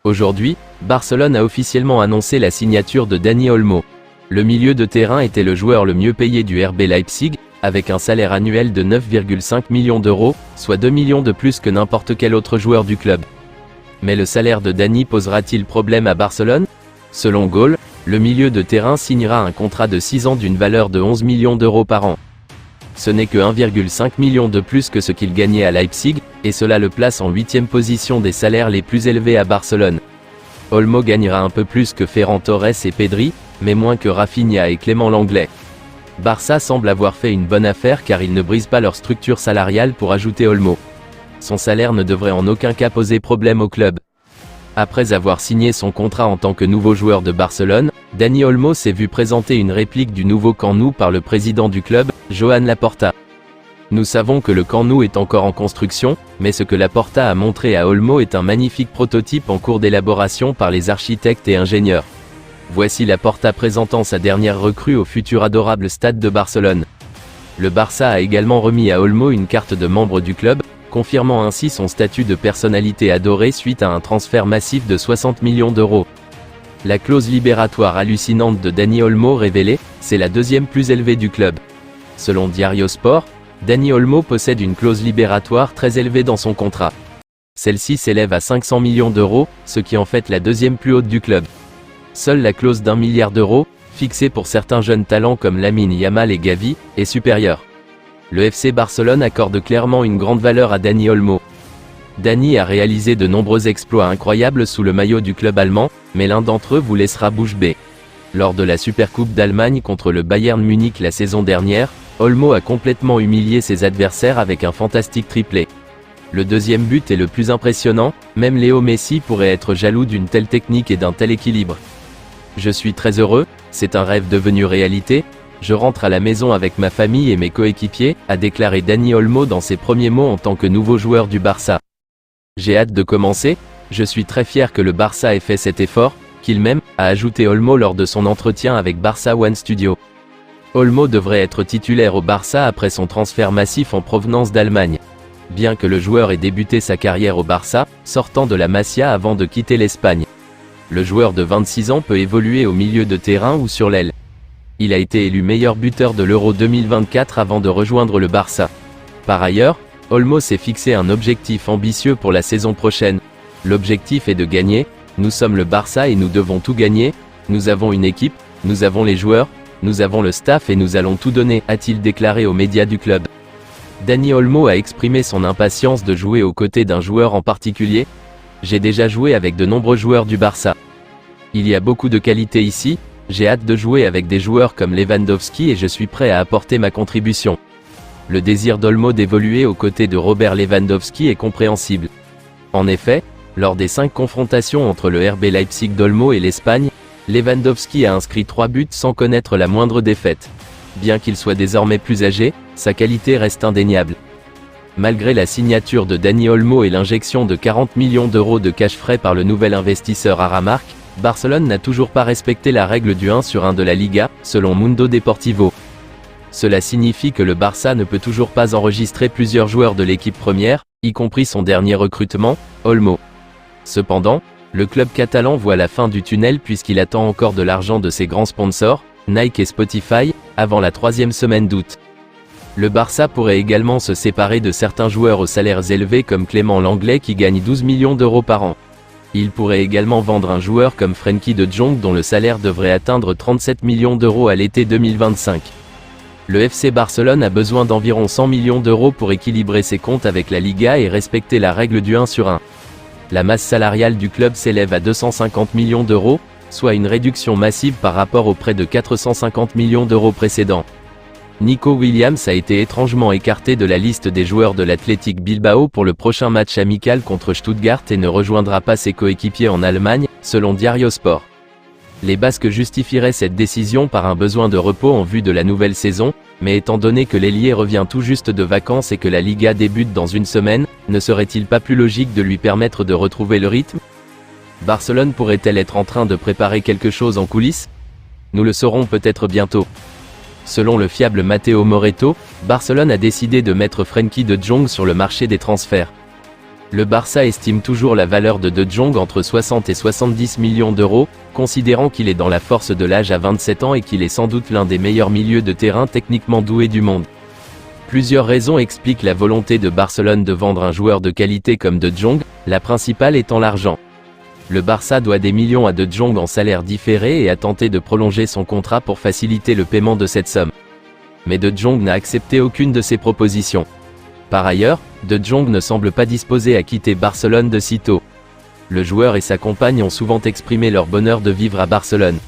Aujourd'hui, Barcelone a officiellement annoncé la signature de Dani Olmo. Le milieu de terrain était le joueur le mieux payé du RB Leipzig, avec un salaire annuel de 9,5 millions d'euros, soit 2 millions de plus que n'importe quel autre joueur du club. Mais le salaire de Dani posera-t-il problème à Barcelone? Selon Goal, le milieu de terrain signera un contrat de 6 ans d'une valeur de 11 millions d'euros par an. Ce n'est que 1,5 million de plus que ce qu'il gagnait à Leipzig, et cela le place en 8e position des salaires les plus élevés à Barcelone. Olmo gagnera un peu plus que Ferran Torres et Pedri, mais moins que Rafinha et Clément Lenglet. Barça semble avoir fait une bonne affaire car ils ne brisent pas leur structure salariale pour ajouter Olmo. Son salaire ne devrait en aucun cas poser problème au club. Après avoir signé son contrat en tant que nouveau joueur de Barcelone, Dani Olmo s'est vu présenter une réplique du nouveau Camp Nou par le président du club, Joan Laporta. Nous savons que le Camp Nou est encore en construction, mais ce que Laporta a montré à Olmo est un magnifique prototype en cours d'élaboration par les architectes et ingénieurs. Voici Laporta présentant sa dernière recrue au futur adorable stade de Barcelone. Le Barça a également remis à Olmo une carte de membre du club, confirmant ainsi son statut de personnalité adorée suite à un transfert massif de 60 millions d'euros. La clause libératoire hallucinante de Dani Olmo révélée, c'est la deuxième plus élevée du club. Selon Diario Sport, Dani Olmo possède une clause libératoire très élevée dans son contrat. Celle-ci s'élève à 500 millions d'euros, ce qui en fait la deuxième plus haute du club. Seule la clause d'1 milliard d'euros, fixée pour certains jeunes talents comme Lamine Yamal et Gavi, est supérieure. Le FC Barcelone accorde clairement une grande valeur à Dani Olmo. Dani a réalisé de nombreux exploits incroyables sous le maillot du club allemand, mais l'un d'entre eux vous laissera bouche bée. Lors de la Supercoupe d'Allemagne contre le Bayern Munich la saison dernière, Olmo a complètement humilié ses adversaires avec un fantastique triplé. Le deuxième but est le plus impressionnant, même Léo Messi pourrait être jaloux d'une telle technique et d'un tel équilibre. Je suis très heureux, c'est un rêve devenu réalité. Je rentre à la maison avec ma famille et mes coéquipiers, a déclaré Dani Olmo dans ses premiers mots en tant que nouveau joueur du Barça. J'ai hâte de commencer, je suis très fier que le Barça ait fait cet effort, qu'il m'aime, a ajouté Olmo lors de son entretien avec Barça One Studio. Olmo devrait être titulaire au Barça après son transfert massif en provenance d'Allemagne. Bien que le joueur ait débuté sa carrière au Barça, sortant de la Masia avant de quitter l'Espagne. Le joueur de 26 ans peut évoluer au milieu de terrain ou sur l'aile. Il a été élu meilleur buteur de l'Euro 2024 avant de rejoindre le Barça. Par ailleurs, Olmo s'est fixé un objectif ambitieux pour la saison prochaine. L'objectif est de gagner, nous sommes le Barça et nous devons tout gagner, nous avons une équipe, nous avons les joueurs, nous avons le staff et nous allons tout donner, a-t-il déclaré aux médias du club. Dani Olmo a exprimé son impatience de jouer aux côtés d'un joueur en particulier. J'ai déjà joué avec de nombreux joueurs du Barça. Il y a beaucoup de qualité ici. J'ai hâte de jouer avec des joueurs comme Lewandowski et je suis prêt à apporter ma contribution. Le désir d'Olmo d'évoluer aux côtés de Robert Lewandowski est compréhensible. En effet, lors des 5 confrontations entre le RB Leipzig d'Olmo et l'Espagne, Lewandowski a inscrit 3 buts sans connaître la moindre défaite. Bien qu'il soit désormais plus âgé, sa qualité reste indéniable. Malgré la signature de Dani Olmo et l'injection de 40 millions d'euros de cash frais par le nouvel investisseur Aramark, Barcelone n'a toujours pas respecté la règle du 1 sur 1 de la Liga, selon Mundo Deportivo. Cela signifie que le Barça ne peut toujours pas enregistrer plusieurs joueurs de l'équipe première, y compris son dernier recrutement, Olmo. Cependant, le club catalan voit la fin du tunnel puisqu'il attend encore de l'argent de ses grands sponsors, Nike et Spotify, avant la 3e semaine d'août. Le Barça pourrait également se séparer de certains joueurs aux salaires élevés comme Clément Lenglet qui gagne 12 millions d'euros par an. Il pourrait également vendre un joueur comme Frenkie de Jong dont le salaire devrait atteindre 37 millions d'euros à l'été 2025. Le FC Barcelone a besoin d'environ 100 millions d'euros pour équilibrer ses comptes avec la Liga et respecter la règle du 1 sur 1. La masse salariale du club s'élève à 250 millions d'euros, soit une réduction massive par rapport aux près de 450 millions d'euros précédents. Nico Williams a été étrangement écarté de la liste des joueurs de l'Athletic Bilbao pour le prochain match amical contre Stuttgart et ne rejoindra pas ses coéquipiers en Allemagne, selon Diario Sport. Les Basques justifieraient cette décision par un besoin de repos en vue de la nouvelle saison, mais étant donné que l'ailier revient tout juste de vacances et que la Liga débute dans une semaine, ne serait-il pas plus logique de lui permettre de retrouver le rythme? Barcelone pourrait-elle être en train de préparer quelque chose en coulisses? Nous le saurons peut-être bientôt. Selon le fiable Matteo Moretto, Barcelone a décidé de mettre Frenkie de Jong sur le marché des transferts. Le Barça estime toujours la valeur de Jong entre 60 et 70 millions d'euros, considérant qu'il est dans la force de l'âge à 27 ans et qu'il est sans doute l'un des meilleurs milieux de terrain techniquement doués du monde. Plusieurs raisons expliquent la volonté de Barcelone de vendre un joueur de qualité comme De Jong, la principale étant l'argent. Le Barça doit des millions à De Jong en salaire différé et a tenté de prolonger son contrat pour faciliter le paiement de cette somme. Mais De Jong n'a accepté aucune de ces propositions. Par ailleurs, De Jong ne semble pas disposé à quitter Barcelone de sitôt. Le joueur et sa compagne ont souvent exprimé leur bonheur de vivre à Barcelone.